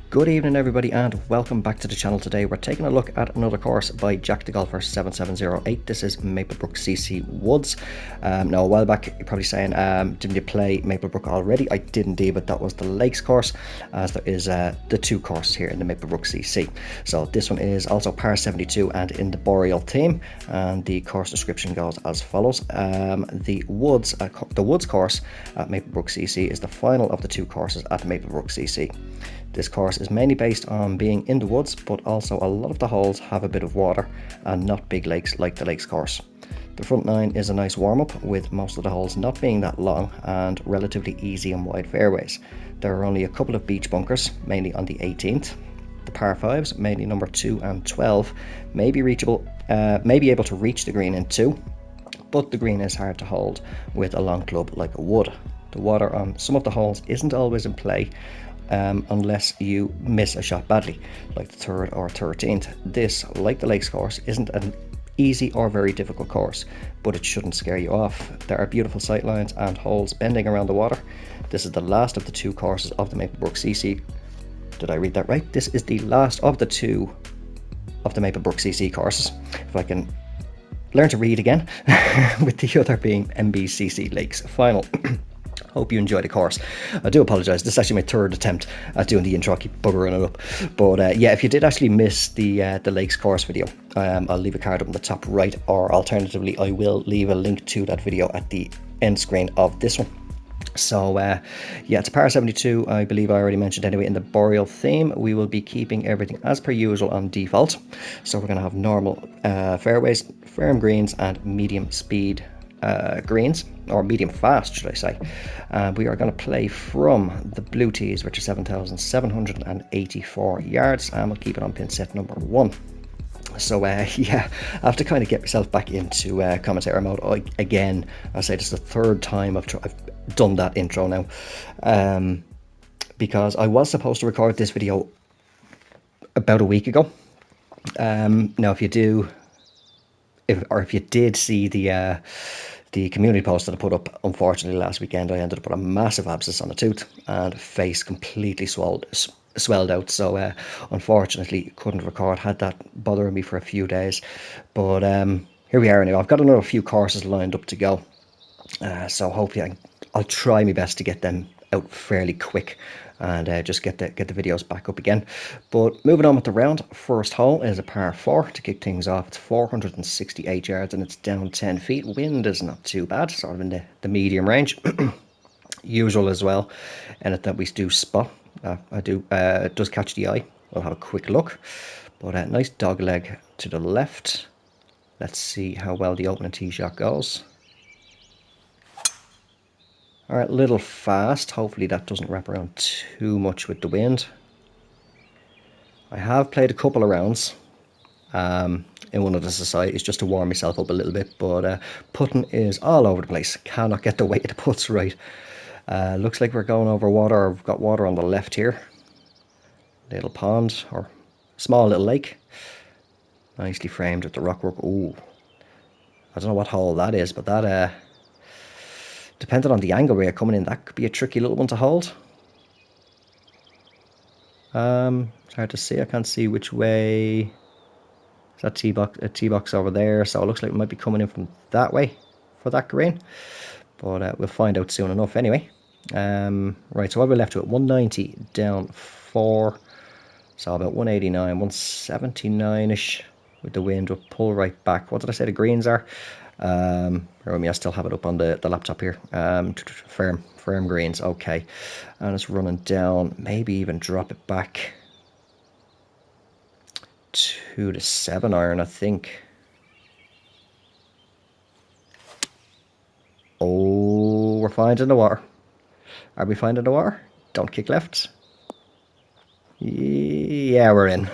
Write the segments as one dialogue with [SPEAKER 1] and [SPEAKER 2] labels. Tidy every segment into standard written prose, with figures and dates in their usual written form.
[SPEAKER 1] Good evening everybody and welcome back to the channel. Today we're taking a look at another course by Jack the Golfer 7708. This is Maplebrook CC Woods. Now a while back you're probably saying, didn't you play Maplebrook already? I did indeed, but that was the Lakes course, as there is the two courses here in the Maplebrook CC. So this one is also par 72 and in the boreal theme, and the course description goes as follows. The Woods course at Maplebrook CC is the final of the two courses at Maplebrook CC. This course is mainly based on being in the woods, but also a lot of the holes have a bit of water and not big lakes like the Lakes course. The front nine is a nice warm-up, with most of the holes not being that long and relatively easy and wide fairways. There are only a couple of beach bunkers, mainly on the 18th. The par 5s, mainly number 2 and 12, may be able to reach the green in 2, but the green is hard to hold with a long club like a wood. The water on some of the holes isn't always in play, unless you miss a shot badly, like the 3rd or 13th. This, like the Lakes course, isn't an easy or very difficult course, but it shouldn't scare you off. There are beautiful sightlines and holes bending around the water. This is the last of the two courses of the Maplebrook CC. Did I read that right? This is the last of the two of the Maplebrook CC courses, if I can learn to read again, with the other being MBCC-Lakes final. Hope you enjoy the course. I do apologise, this is actually my 3rd attempt at doing the intro. I keep buggering it up. But yeah, if you did actually miss the Lakes course video, I'll leave a card up in the top right, or alternatively I will leave a link to that video at the end screen of this one. So yeah, it's a par 72, I believe I already mentioned anyway, in the boreal theme. We will be keeping everything as per usual on default. So we're going to have normal fairways, firm greens and medium speed greens, or medium fast should I say. We are going to play from the blue tees, which are 7,784 yards, and we'll keep it on pin set number 1. So yeah, I have to kind of get myself back into commentator mode again. I say this is the 3rd time I've done that intro now, because I was supposed to record this video about a week ago. Now if you did see the community post that I put up, unfortunately last weekend I ended up with a massive abscess on a tooth and face completely swelled out, so unfortunately couldn't record. Had that bothering me for a few days, but here we are now. I've got another few courses lined up to go, so hopefully I'll try my best to get them out fairly quick and just get the videos back up again. But moving on with the round, first hole is a par 4 to kick things off. It's 468 yards and it's down 10 feet. Wind is not too bad, sort of in the medium range. Usual as well, and that we do spot. It does catch the eye. We'll have a quick look, but a nice dog leg to the left. Let's see how well the opening tee shot goes. Alright, a little fast. Hopefully that doesn't wrap around too much with the wind. I have played a couple of rounds in one of the societies just to warm myself up a little bit, but putting is all over the place. Cannot get the weight of the putts right. Looks like we're going over water. We've got water on the left here. Little pond, or small little lake. Nicely framed with the rockwork. Ooh, I don't know what hole that is, but that depending on the angle where you're coming in, that could be a tricky little one to hold. It's hard to see. I can't see which way. Is that tee box over there? So it looks like it might be coming in from that way for that green, but we'll find out soon enough anyway. Right, so what we're left with 190 down 4, so about 189, 179ish with the wind. Will pull right back. What did I say the greens are? I still have it up on the laptop here. Firm greens, okay. And it's running down, maybe even drop it back to the 7 iron, I think. Oh, we're finding the water. Are we finding the water? Don't kick left. Yeah, we're in.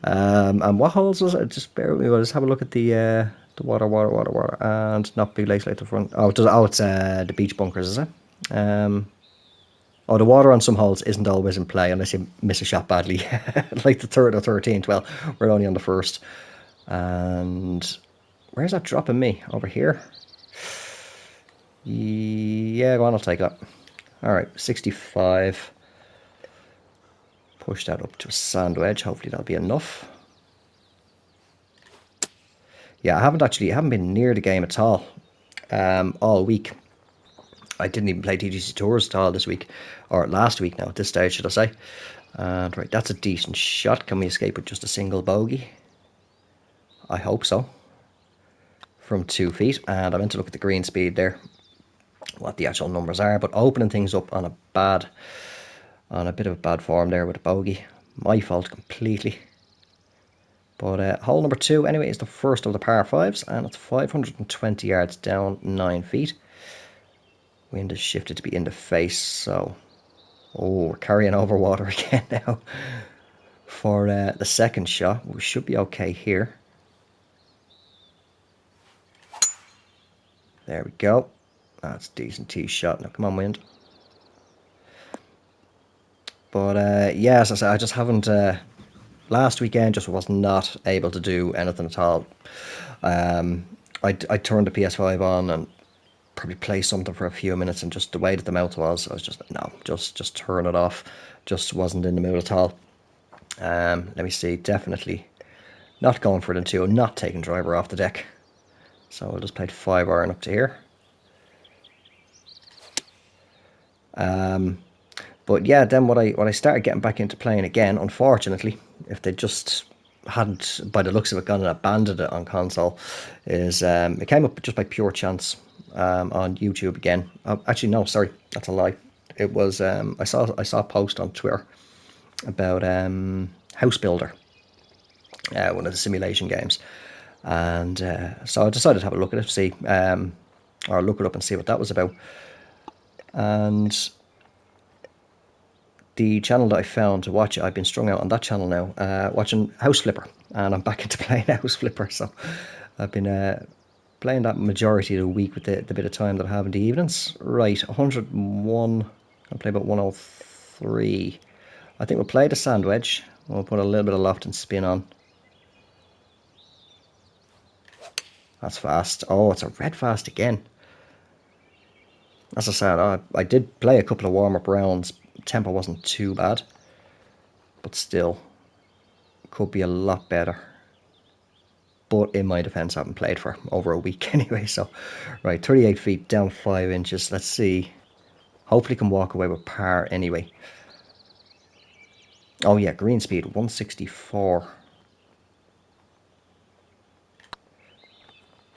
[SPEAKER 1] And what holes was it? Just bear with me. We'll just have a look at the water, and not big lakes like the front. Oh, it's the beach bunkers, is it? Oh, the water on some holes isn't always in play unless you miss a shot badly, like the 3rd or 13th. Well, we're only on the 1st. And where's that dropping me? Over here? Yeah, go on, I'll take that. All right, 65. Push that up to a sand wedge. Hopefully that'll be enough. Yeah, I haven't been near the game at all week. I didn't even play TGC Tours at all this week, or last week now, at this stage, should I say. And right, that's a decent shot. Can we escape with just a single bogey? I hope so. From 2 feet. And I meant to look at the green speed there, what the actual numbers are, but opening things up on a bit of a bad form there with a bogey. My fault completely. But hole number 2 anyway is the first of the par 5s, and it's 520 yards down 9 feet. Wind is shifted to be in the face, so we're carrying over water again now. For the second shot, we should be okay here. There we go. That's a decent tee shot. Now come on, wind. But yeah, as I said, I just haven't. Last weekend, just was not able to do anything at all. I turned the PS5 on and probably play something for a few minutes, and just the way that the mouth was, I was just like, no, just turn it off. Just wasn't in the mood at all. Let me see, definitely not going for it in 2, not taking driver off the deck. So I'll just play 5 iron up to here. But yeah, then when I started getting back into playing again, unfortunately, if they just hadn't, by the looks of it, gone and abandoned it on console, is it came up just by pure chance on YouTube again. Actually, no, sorry, that's a lie. It was I saw a post on Twitter about House Builder, one of the simulation games, and so I decided to have a look at it, see, or look it up and see what that was about. And the channel that I found to watch it, I've been strung out on that channel now, watching House Flipper, and I'm back into playing House Flipper. So I've been playing that majority of the week with the bit of time that I have in the evenings. Right, 101. I'll play about 103. I think we'll play the sand wedge. We'll put a little bit of loft and spin on. That's fast. Oh, it's a red fast again. As I said, I did play a couple of warm-up rounds. Tempo wasn't too bad, but still could be a lot better. But in my defense, I haven't played for over a week anyway. So right, 38 feet down 5 inches. Let's see, hopefully can walk away with par anyway. Oh yeah, green speed 164.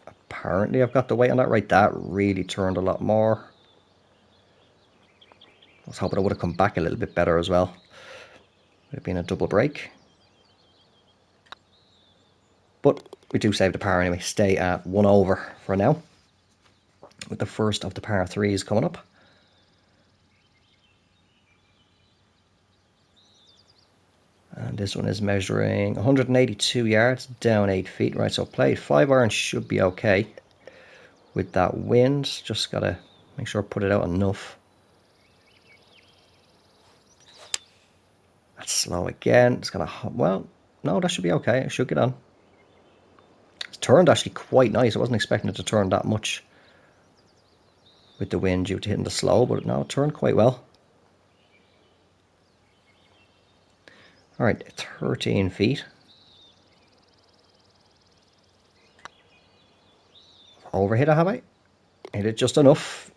[SPEAKER 1] Apparently I've got the weight on that. Right, that really turned a lot more. I was hoping I would have come back a little bit better as well. Would have been a double break. But we do save the par anyway. Stay at 1 over for now, with the first of the par 3s coming up. And this one is measuring 182 yards, down 8 feet. Right, so played 5 iron should be okay with that wind. Just got to make sure I put it out enough. That's slow again. It's going to, well, no, that should be okay. It should get on. It's turned actually quite nice. I wasn't expecting it to turn that much with the wind due to hitting the slow, but no, it turned quite well. All right, 13 feet. Overhit it, have I? Hit it just enough.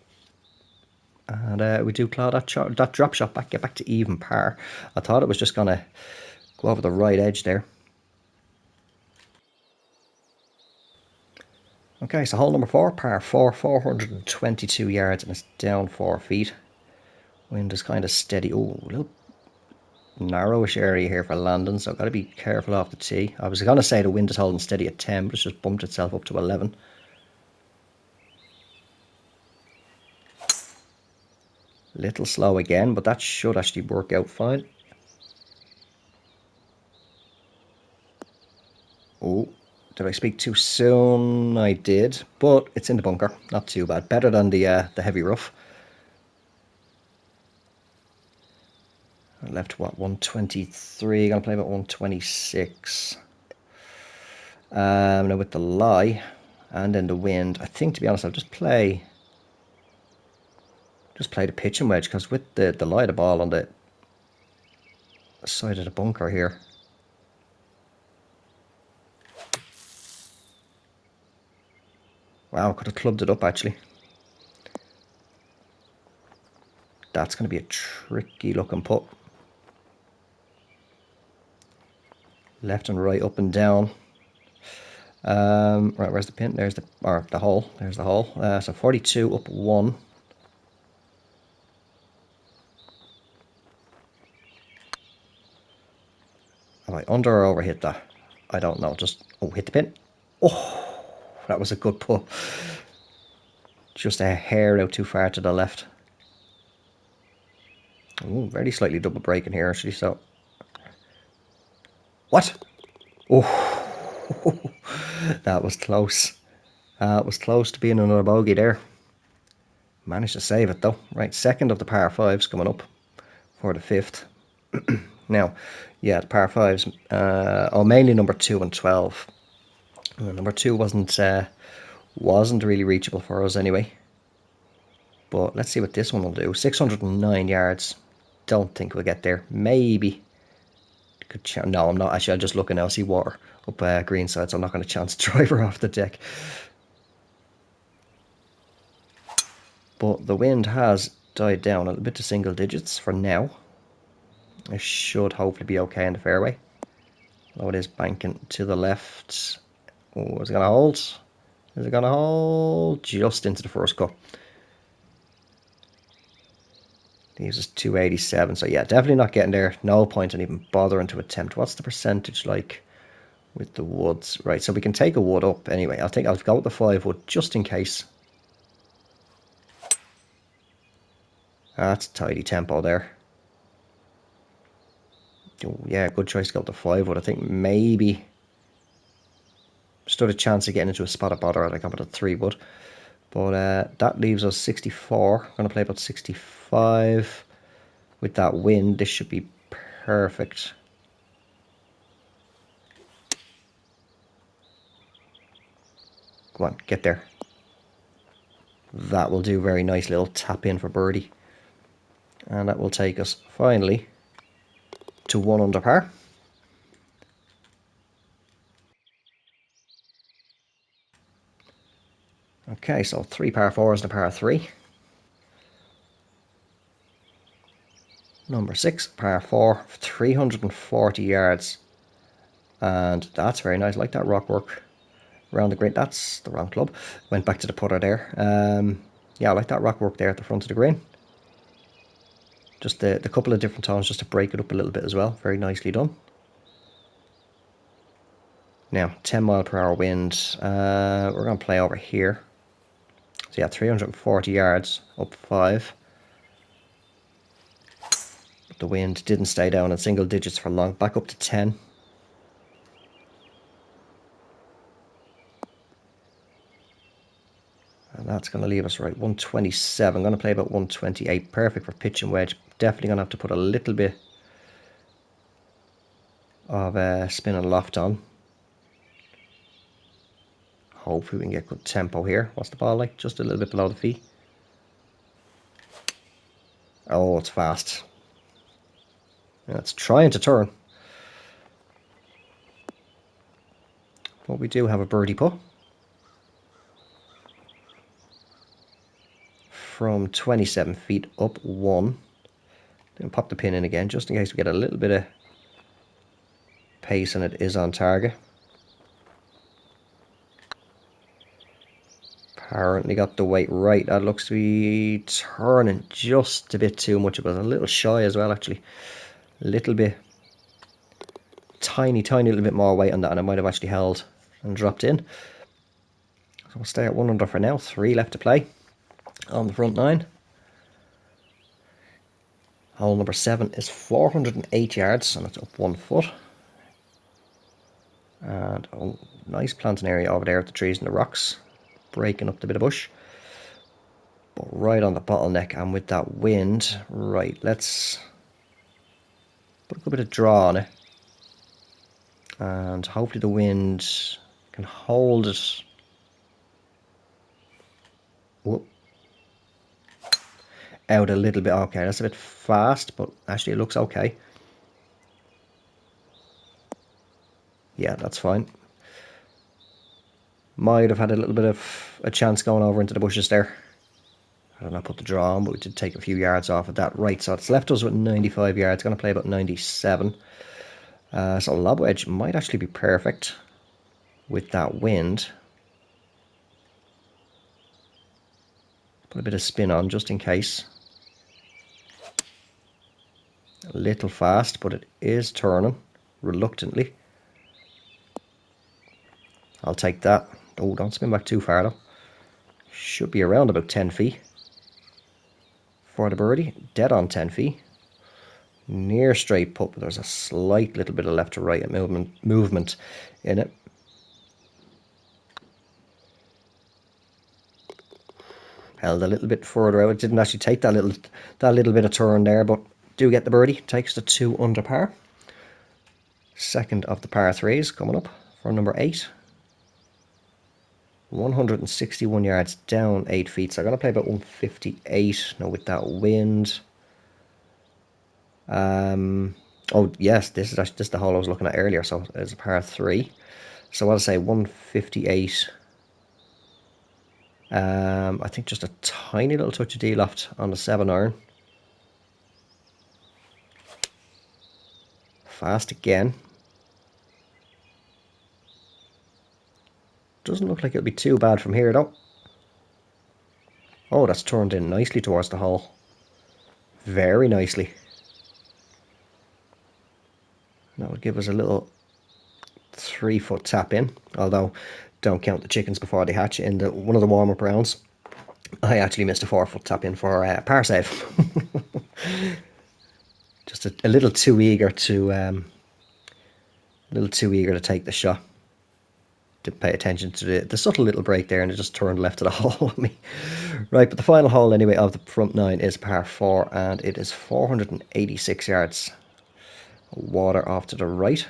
[SPEAKER 1] And we do claw that drop shot back, get back to even par. I thought it was just going to go over the right edge there. Okay, so hole number 4, par 4, 422 yards, and it's down 4 feet. Wind is kind of steady. Oh, a little narrowish area here for landing, so I've got to be careful off the tee. I was going to say the wind is holding steady at 10, but it's just bumped itself up to 11. Little slow again, but that should actually work out fine. Oh, did I speak too soon? I did, but it's in the bunker. Not too bad. Better than the heavy rough. I left, what, 123. Gonna play about 126. Now with the lie and then the wind, I think, to be honest, I'll just play the pitching wedge, because with the lie of the ball on the side of the bunker here. Wow, could have clubbed it up actually. That's going to be a tricky looking putt. Left and right, up and down. Right, where's the pin? There's the hole. There's the hole. So 42 up 1. Have I under or over hit that? I don't know. Just hit the pin. Oh, that was a good putt. Just a hair out too far to the left. Ooh, very slightly double braking here actually. So what? Oh, that was close. It was close to being another bogey there. Managed to save it though. Right, second of the par 5s coming up for the 5th. Now, yeah, the par 5s, mainly number 2 and 12. Number 2 wasn't really reachable for us anyway. But let's see what this one will do. 609 yards. Don't think we'll get there. Maybe. No, I'm not. Actually, I'm just looking now. See water up green side, so I'm not going to chance driver off the deck. But the wind has died down a little bit to single digits for now. It should hopefully be okay in the fairway. Though it is banking to the left. Oh, is it going to hold? Is it going to hold? Just into the first cut. These is 287, so yeah, definitely not getting there. No point in even bothering to attempt. What's the percentage like with the woods? Right, so we can take a wood up anyway. I think I'll go with the 5 wood just in case. That's tidy tempo there. Oh, yeah, good choice to go with the 5 wood. I think maybe stood a chance of getting into a spot of bother. I got with a 3 wood. But that leaves us 64. I'm going to play about 65. With that wind, this should be perfect. Come on, get there. That will do. Very nice little tap in for birdie. And that will take us finally to 1 under par. Okay, so 3 par 4s and a par 3. Number 6, par 4, 340 yards. And that's very nice. I like that rock work around the green. That's the wrong club. Went back to the putter there. Yeah, I like that rock work there at the front of the green. Just the couple of different tones just to break it up a little bit as well. Very nicely done. Now, 10 mile per hour wind. We're going to play over here. So yeah, 340 yards, up 5. The wind didn't stay down in single digits for long. Back up to 10. And that's going to leave us right 127. I'm going to play about 128. Perfect for pitch and wedge. Definitely going to have to put a little bit of spin and loft on. Hopefully we can get good tempo here. What's the ball like? Just a little bit below the feet. Oh, it's fast. Yeah, it's trying to turn. But we do have a birdie putt. From 27 feet up 1. Then pop the pin in again just in case we get a little bit of pace and it is on target. Apparently got the weight right. That looks to be turning just a bit too much. It was a little shy as well actually. A little bit, tiny little bit more weight on that and I might have actually held and dropped in. So we'll stay at 1 under for now. 3 left to play on the front 9. Hole number 7 is 408 yards and it's up 1 foot. And oh, nice planting area over there with the trees and the rocks, breaking up the bit of bush. But right on the bottleneck, and with that wind, right, let's put a good bit of draw on it. And hopefully the wind can hold it. Whoop. Out a little bit. Okay, that's a bit fast, but actually it looks okay. Yeah, that's fine. Might have had a little bit of a chance going over into the bushes there. I don't know, put the draw on, but we did take a few yards off of that. Right, so it's left us with 95 yards. Going to play about 97. So lob wedge might actually be perfect with that wind. Put a bit of spin on just in case. A little fast, but it is turning reluctantly. I'll take that. Oh, don't spin back too far though. Should be around about 10 feet for the birdie. Dead on 10 feet. Near straight putt, but there's a slight little bit of left to right movement in it. Held a little bit further out. It didn't actually take that little bit of turn there, but do get the birdie. Takes the 2 under par. Second of the par 3s coming up for number 8. 161 yards down 8 feet. So I'm going to play about 158 now with that wind. Oh yes, this is the hole I was looking at earlier. So it's a par 3. So I'll say 158. I think just a tiny little touch of D-loft on the 7-iron. Fast again. Doesn't look like it'll be too bad from here though. Oh, that's turned in nicely towards the hole. Very nicely. That would give us a little 3-foot tap in, although don't count the chickens before they hatch. In one of the warm-up rounds, I actually missed a 4-foot tap in for a par save. Just a little too eager to take the shot. Didn't pay attention to the subtle little break there, and it just turned left to the hole on me. Right, but the final hole anyway of the front 9 is par 4, and it is 486 yards. Water off to the right.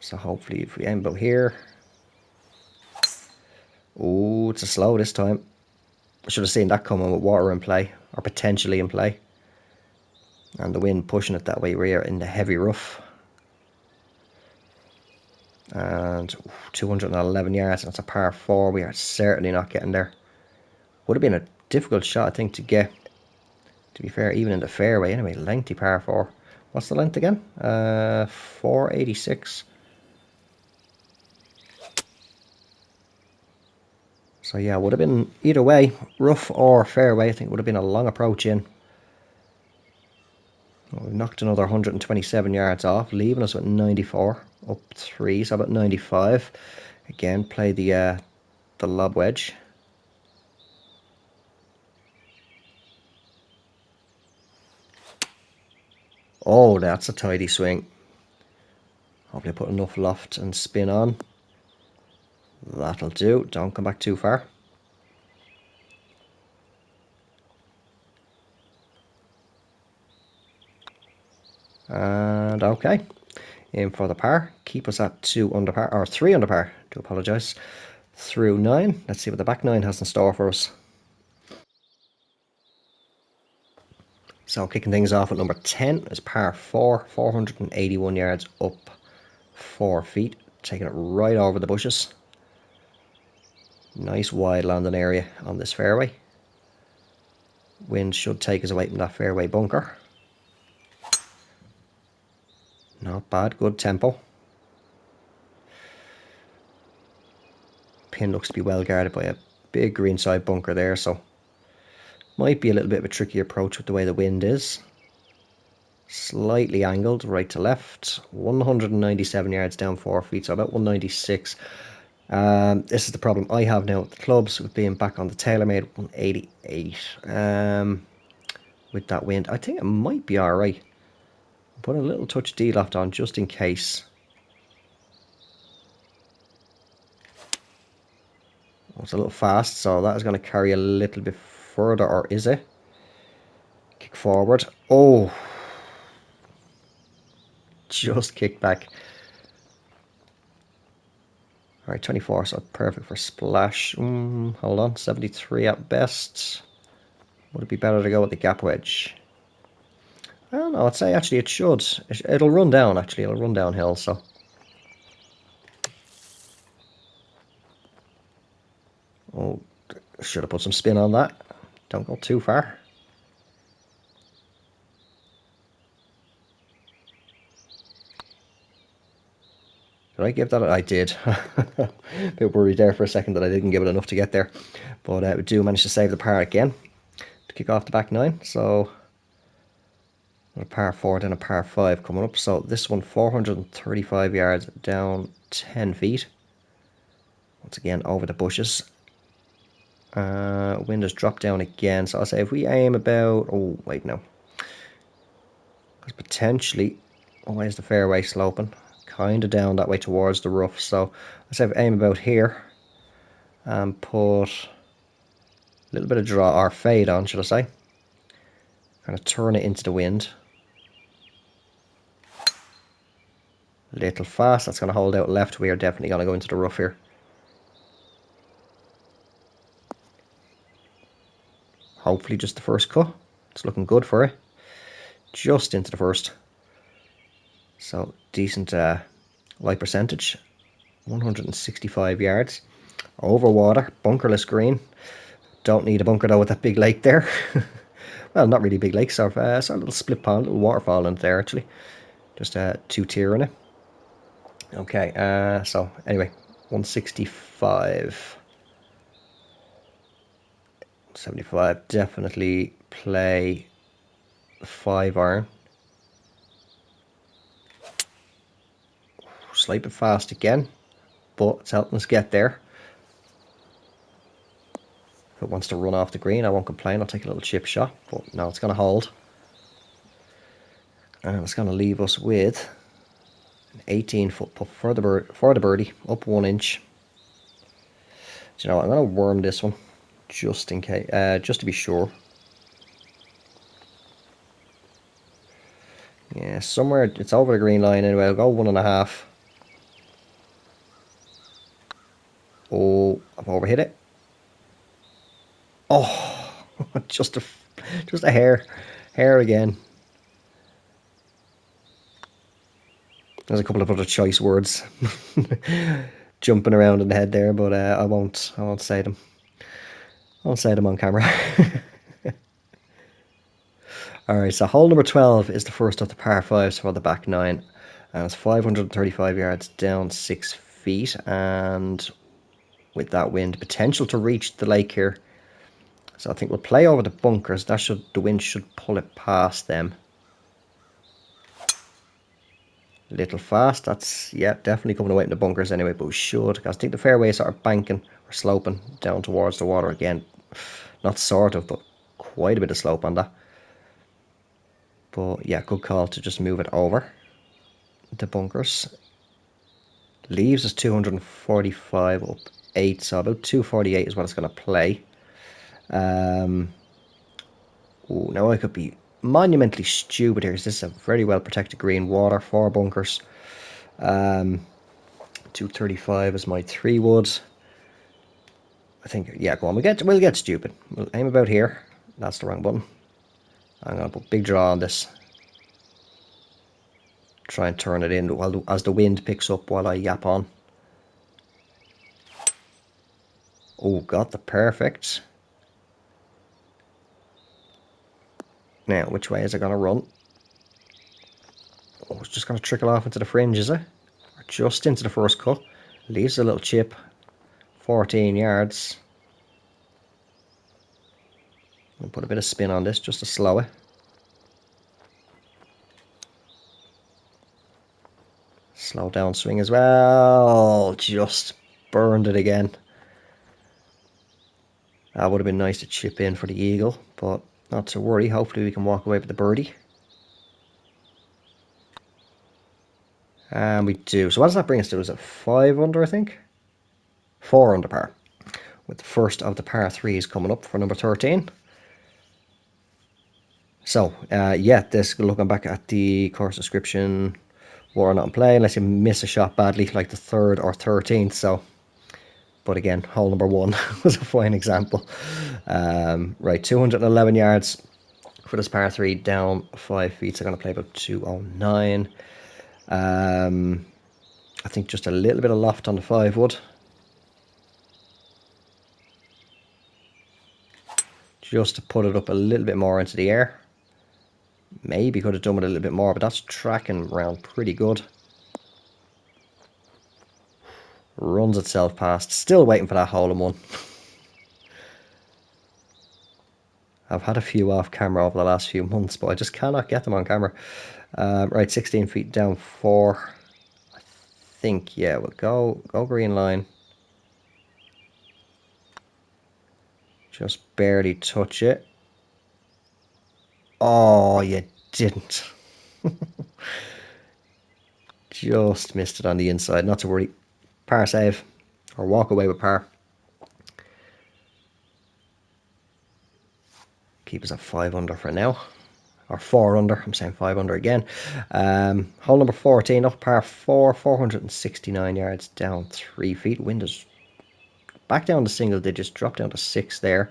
[SPEAKER 1] So hopefully if we aim about here. Oh, it's a slow this time. I should have seen that coming with water in play, or potentially in play. And the wind pushing it that way. We're in the heavy rough. And 211 yards, and it's a par 4. We are certainly not getting there. Would have been a difficult shot, I think, to get. To be fair, even in the fairway. Anyway, lengthy par 4. What's the length again? 486. So yeah, would have been either way, rough or fairway. I think would have been a long approach in. Well, we've knocked another 127 yards off, leaving us with 94, up 3, so about 95. Again, play the lob wedge. Oh, that's a tidy swing. Hopefully I put enough loft and spin on. That'll do. Don't come back too far. And okay. In for the par. Keep us at 2 under par, or 3 under par. Do apologise. Through 9. Let's see what the back 9 has in store for us. So kicking things off at number 10 is par 4, 481 yards up 4 feet. Taking it right over the bushes. Nice wide landing area on this fairway. Wind should take us away from that fairway bunker. Not bad, good tempo. Pin looks to be well guarded by a big greenside bunker there, so might be a little bit of a tricky approach with the way the wind is. Slightly angled right to left. 197 yards down 4 feet, so about 196. This is the problem I have now with the clubs, with being back on the TaylorMade 188. With that wind, I think it might be alright. Put a little touch D-loft on just in case. Oh, it's a little fast, so that is going to carry a little bit further, or is it? Kick forward. Oh, just kick back. All right, 24, so perfect for splash. Hold on, 73 at best. Would it be better to go with the gap wedge? I don't know, I'd say actually it should. It'll run down, actually. It'll run downhill, so. Oh, should have put some spin on that. Don't go too far. Did I give that? I did. A bit worried there for a second that I didn't give it enough to get there. But we do manage to save the par again to kick off the back nine. So a par 4, then a par 5 coming up. So this one 435 yards down 10 feet. Once again over the bushes. Wind has dropped down again. So I'll say if we aim about... Oh, wait, no. Because potentially... Oh, where's the fairway sloping? Kind of down that way towards the rough. So I'll say if we aim about here. And put a little bit of draw, or fade on, should I say. Kind of turn it into the wind. Little fast, that's going to hold out left. We are definitely going to go into the rough here. Hopefully just the first cut. It's looking good for it. Just into the first. So decent light percentage. 165 yards. Over water, bunkerless green. Don't need a bunker though with that big lake there. Well, not really big lake, sort of a little split pond, little waterfall in there actually. Just a 2-tier in it. Okay, so anyway, 165. 75, definitely play 5 iron. Slight bit fast again, but it's helping us get there. If it wants to run off the green, I won't complain. I'll take a little chip shot, but no, it's going to hold. And it's going to leave us with an 18-foot putt for the birdie, up 1 inch. Do you know what? I'm going to worm this one just in case, just to be sure. Yeah, somewhere it's over the green line anyway. I'll go 1.5. Oh, I've overhit it. Oh, just a hair again. There's a couple of other choice words jumping around in the head there, but I won't say them. I won't say them on camera. All right, so hole number 12 is the first of the par 5s for the back nine, and it's 535 yards down 6 feet, and with that wind, potential to reach the lake here. So I think we'll play over the bunkers. The wind should pull it past them. A little fast. That's, yeah, definitely coming away from the bunkers anyway, but we should, because I think the fairways are banking or sloping down towards the water again. Not sort of, but quite a bit of slope on that. But yeah, good call to just move it over the bunkers. Leaves us 245 up 8, so about 248 is what it's going to play. Now I could be monumentally stupid here, because this is a very well protected green, water, 4 bunkers. 235 is my 3 wood. I think, yeah, go on, we'll get stupid. We'll aim about here. That's the wrong button. I'm going to put big draw on this. Try and turn it in as the wind picks up while I yap on. Oh, got the perfect. Now, which way is it going to run? Oh, it's just going to trickle off into the fringe, is it? Or just into the first cut. Leaves a little chip. 14 yards. I'll put a bit of spin on this just to slow it. Slow down swing as well. Just burned it again. That would have been nice to chip in for the eagle, but not to worry. Hopefully we can walk away with the birdie. And we do. So what does that bring us to? Is it 5 under, I think? 4 under par. With the first of the par 3s coming up for number 13. So, yeah, this, looking back at the course description, water not in play unless you miss a shot badly, like the 3rd or 13th. So, but again, hole number 1 was a fine example. Right, 211 yards, For this par 3, down 5 feet, so I'm going to play about 209. I think just a little bit of loft on the 5 wood. Just to put it up a little bit more into the air. Maybe could have done with a little bit more, but that's tracking around pretty good. Runs itself past. Still waiting for that hole in one. I've had a few off camera over the last few months, but I just cannot get them on camera. Right, 16 feet down 4. I think, yeah, we'll go green line. Just barely touch it. Oh, you didn't. Just missed it on the inside. Not to worry. Par save. Or walk away with par. Keep us at 5 under for now. Or 4 under. I'm saying 5 under again. Hole number 14 up par 4. 469 yards down 3 feet. Wind is back down to single digits. Drop down to 6 there.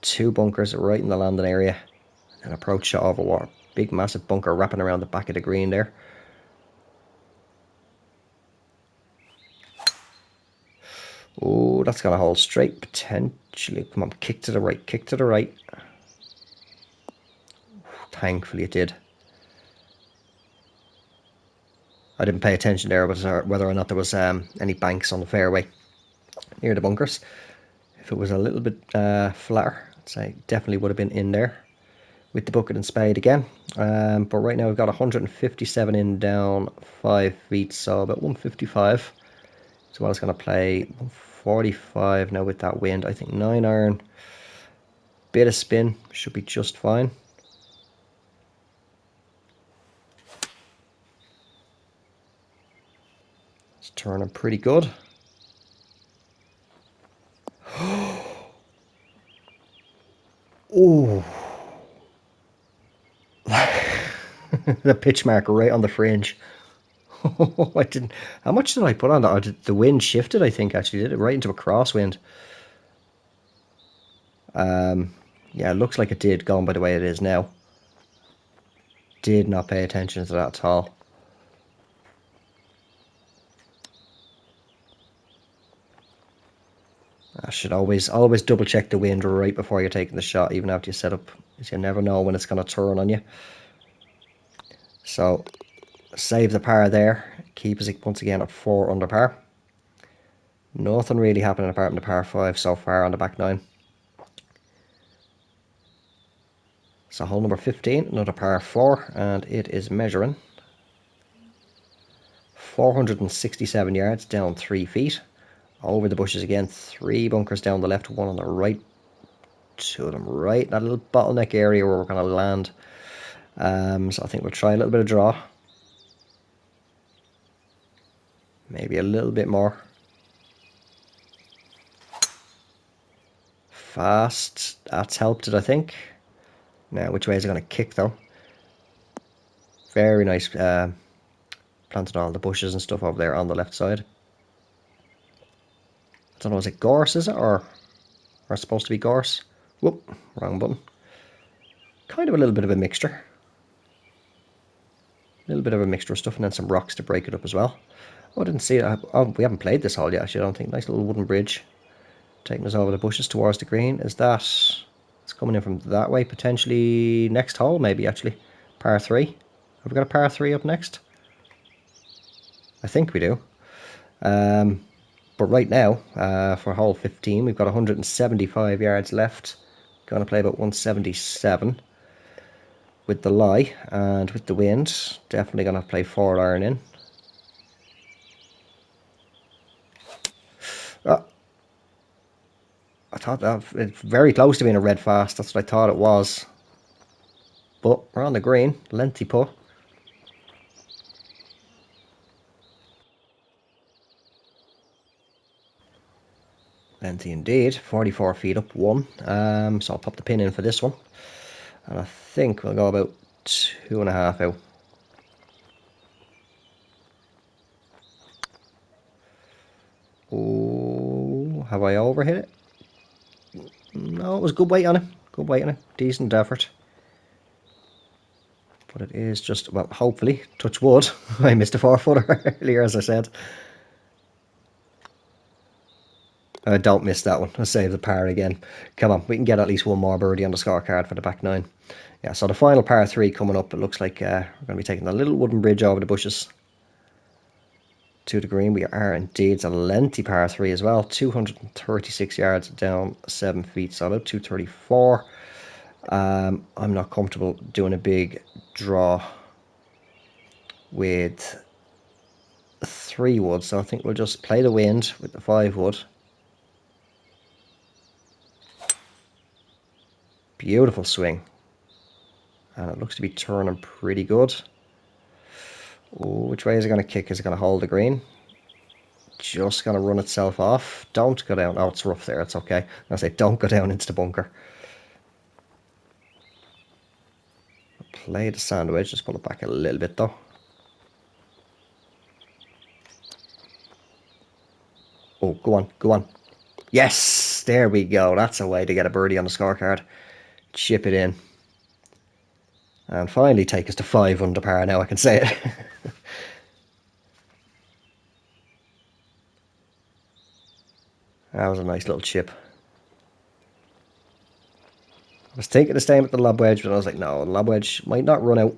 [SPEAKER 1] 2 bunkers right in the landing area. And approach shot over water. Big massive bunker wrapping around the back of the green there. Oh, that's got to hold straight, potentially. Come on, kick to the right, kick to the right. Thankfully it did. I didn't pay attention there whether or not there was any banks on the fairway near the bunkers. If it was a little bit flatter, I'd say definitely would have been in there with the bucket and spade again. But right now we've got 157 in down 5 feet, so about 155. So I was going to play 145 now with that wind. I think 9 iron, bit of spin, should be just fine. It's turning pretty good. Oh, the pitch mark right on the fringe. I didn't. How much did I put on that? The wind shifted, I think, actually. Did it right into a crosswind? Yeah, it looks like it did, going by the way it is now. Did not pay attention to that at all. I should always double check the wind right before you're taking the shot, even after you set up, because you never know when it's going to turn on you. So, save the par there. Keep us once again at 4 under par. Nothing really happening apart from the par 5 so far on the back 9. So hole number 15, another par 4, and it is measuring 467 yards down 3 feet. Over the bushes again, 3 bunkers down the left, 1 on the right, 2 of them right. That little bottleneck area where we're going to land. So I think we'll try a little bit of draw. Maybe a little bit more. Fast. That's helped it, I think. Now, which way is it going to kick, though? Very nice. Planted all the bushes and stuff over there on the left side. I don't know, is it gorse, is it? Or it's supposed to be gorse? Whoop, wrong button. Kind of a little bit of a mixture. A little bit of a mixture of stuff, and then some rocks to break it up as well. Oh, I didn't see it. Oh, we haven't played this hole yet, actually, I don't think. Nice little wooden bridge. Taking us over the bushes towards the green. Is that... It's coming in from that way, potentially next hole, maybe, actually. Par 3. Have we got a par 3 up next? I think we do. But right now, for hole 15, we've got 175 yards left. Going to play about 177 with the lie, and with the wind, definitely going to play 4 iron in. Oh, I thought that it's very close to being a red fast. That's what I thought it was. But we're on the green, lengthy putt. Lengthy indeed, 44 feet up 1. So I'll pop the pin in for this one. And I think we'll go about 2.5 out. Oh, have I overhit it? No, it was good weight on it. Good weight on it. Decent effort. but it is just, well, hopefully, touch wood. I missed a 4-footer earlier, as I said. I don't miss that one. I'll save the par again. Come on, we can get at least one more birdie on the scorecard for the back nine. Yeah, so the final par 3 coming up. It looks like we're going to be taking a little wooden bridge over the bushes to the green. We are indeed. It's a lengthy par 3 as well. 236 yards down 7 feet, so about 234. I'm not comfortable doing a big draw with 3 wood, so I think we'll just play the wind with the 5 wood. Beautiful swing, and it looks to be turning pretty good. Ooh, which way is it going to kick? Is it going to hold the green? Just going to run itself off. Don't go down. Oh, it's rough there. It's okay. I say don't go down into the bunker. Play the sand wedge. Just pull it back a little bit though. Oh, go on. Go on. Yes! There we go. That's a way to get a birdie on the scorecard. Chip it in. And finally take us to 5 under par. Now I can say it. That was a nice little chip. I was thinking of staying with the lob wedge, but I was like, no, the lob wedge might not run out.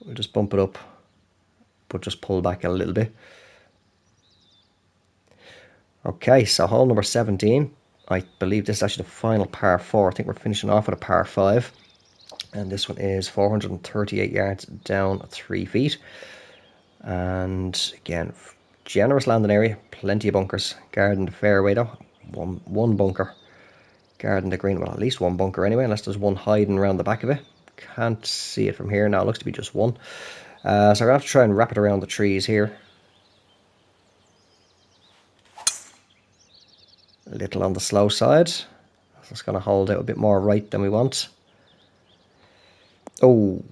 [SPEAKER 1] We'll just bump it up, but just pull back a little bit. Okay, so hole number 17. I believe this is actually the final par 4. I think we're finishing off with a par 5. And this one is 438 yards down 3 feet. And again, generous landing area, plenty of bunkers. Guarding the fairway though, one bunker. Guarding the green, well, at least one bunker anyway, unless there's one hiding around the back of it. Can't see it from here now. It looks to be just one. So we're going to have to try and wrap it around the trees here. A little on the slow side. It's going to hold out a bit more right than we want. Oh,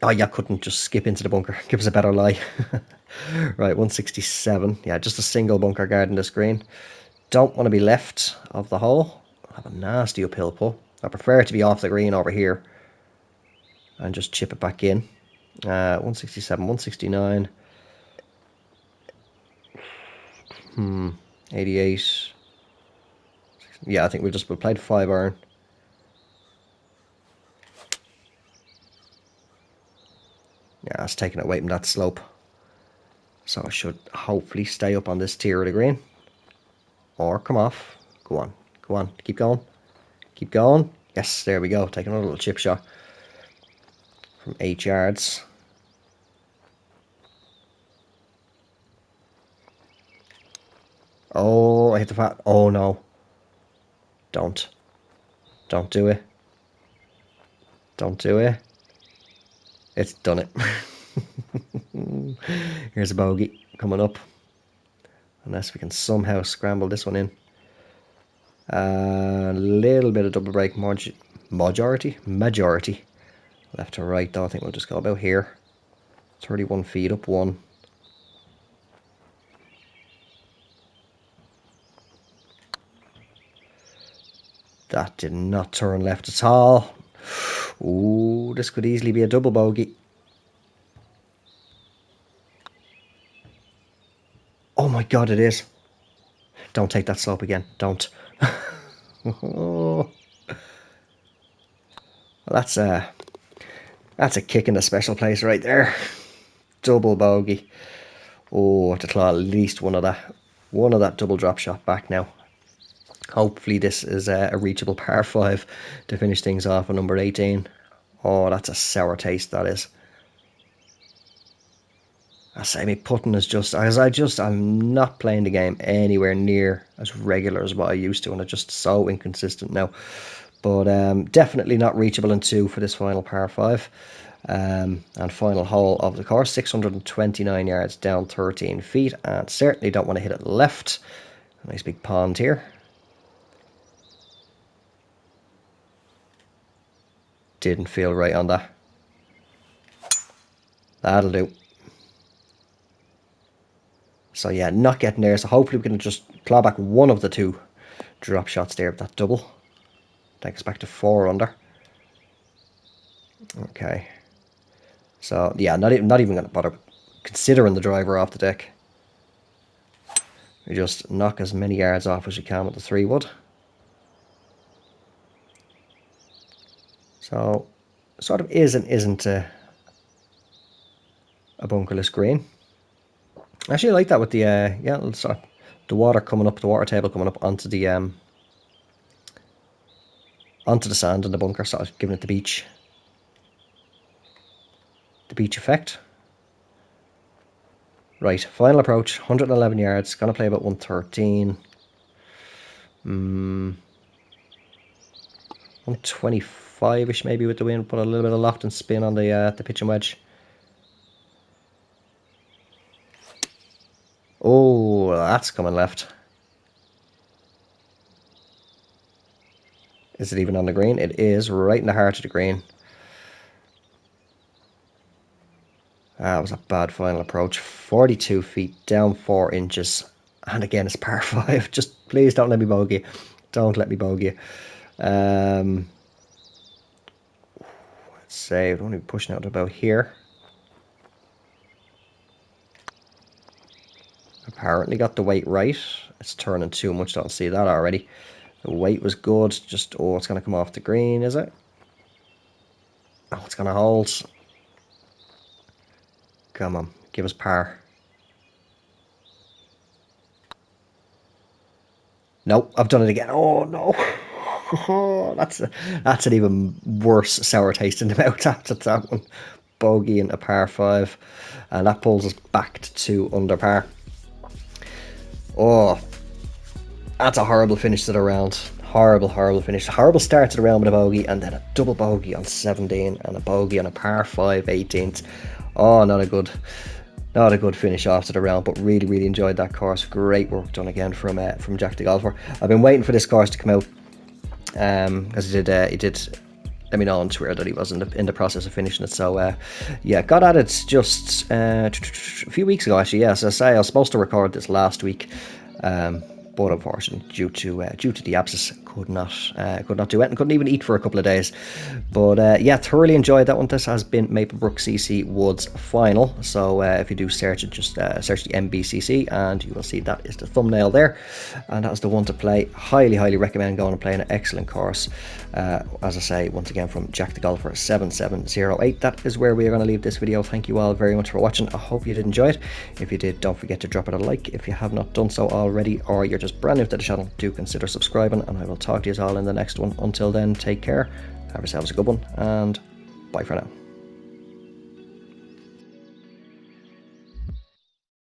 [SPEAKER 1] yeah, couldn't just skip into the bunker. Give us a better lie. Right, 167. Yeah, just a single bunker guarding this green. Don't want to be left of the hole. I'll have a nasty uphill pull. I prefer it to be off the green over here and just chip it back in. 167, 169. 88. Yeah, I think we'll play the 5 iron. Yeah, it's taking it away from that slope. So I should hopefully stay up on this tier of the green. Or come off. Go on. Go on. Keep going. Keep going. Yes, there we go. Taking another little chip shot from 8 yards. Oh, I hit the fat. Oh, no. Don't. Don't do it. Don't do it. It's done it. Here's a bogey coming up. Unless we can somehow scramble this one in. A little bit of double break majority. Left to right though. I think we'll just go about here. 31 feet up one. That did not turn left at all. Ooh, this could easily be a double bogey. Oh my god, it is. Don't take that slope again. Don't. Oh. Well, that's a kick in the special place right there. Double bogey. Oh, I have to claw at least one of that double drop shot back now. Hopefully this is a reachable par 5 to finish things off on number 18. Oh, that's a sour taste, that is. I say me putting is just, I'm not playing the game anywhere near as regular as what I used to, and it's just so inconsistent now. But definitely not reachable in 2 for this final par 5. And final hole of the course, 629 yards down 13 feet, and certainly don't want to hit it left. A nice big pond here. Didn't feel right on that. That'll do. So yeah, not getting there. So hopefully we can just claw back one of the 2 drop shots there with that double. Take us back to 4 under. Okay. So yeah, not even going to bother considering the driver off the deck. We just knock as many yards off as we can with the 3-wood. So sort of is and isn't a bunkerless green. I actually like that with the yeah, sort of the water coming up, the water table coming up onto the sand in the bunker, sort of giving it the beach effect. Right, final approach, 111 yards, gonna play about 113. 125-ish maybe with the wind, put a little bit of loft and spin on the pitching wedge. Oh, that's coming left. Is it even on the green? It is, right in the heart of the green. That was a bad final approach. 42 feet, down 4 inches. And again, it's par 5. Just please don't let me bogey. Don't let me bogey. Let's say we're only pushing out to about here. Apparently got the weight right. It's turning too much. Don't see that already. The weight was good. Just, oh, it's going to come off the green, is it? Oh, it's going to hold. Come on, give us par. Nope, I've done it again. Oh, no. Oh, that's an even worse sour taste in the mouth after that one. Bogey and a par 5. And that pulls us back to 2 under par. Oh, that's a horrible finish to the round. Horrible, horrible finish. Horrible start to the round with a bogey, and then a double bogey on 17 and a bogey on a par 5 18th. Oh, not a good finish after the round, but really, really enjoyed that course. Great work done again from Jack the Golfer. I've been waiting for this course to come out, because he did let me know on Twitter that he was in the process of finishing it. So yeah, got at it just a few weeks ago actually. Yes, as I say, I was supposed to record this last week, but unfortunately due to the abscess could not do it and couldn't even eat for a couple of days. But yeah, thoroughly enjoyed that one. This has been Maplebrook CC Woods final. So if you do search it, just search the MBCC and you will see that is the thumbnail there, and that is the one to play. Highly recommend going and playing an excellent course. As I say, once again, from Jack the Golfer 7708. That is where we are going to leave this video. Thank you all very much for watching. I hope you did enjoy it. If you did, don't forget to drop it a like if you have not done so already, or you're just brand new to the channel, do consider subscribing, and I will talk to you all in the next one. Until then, take care, have yourselves a good one, and bye for now.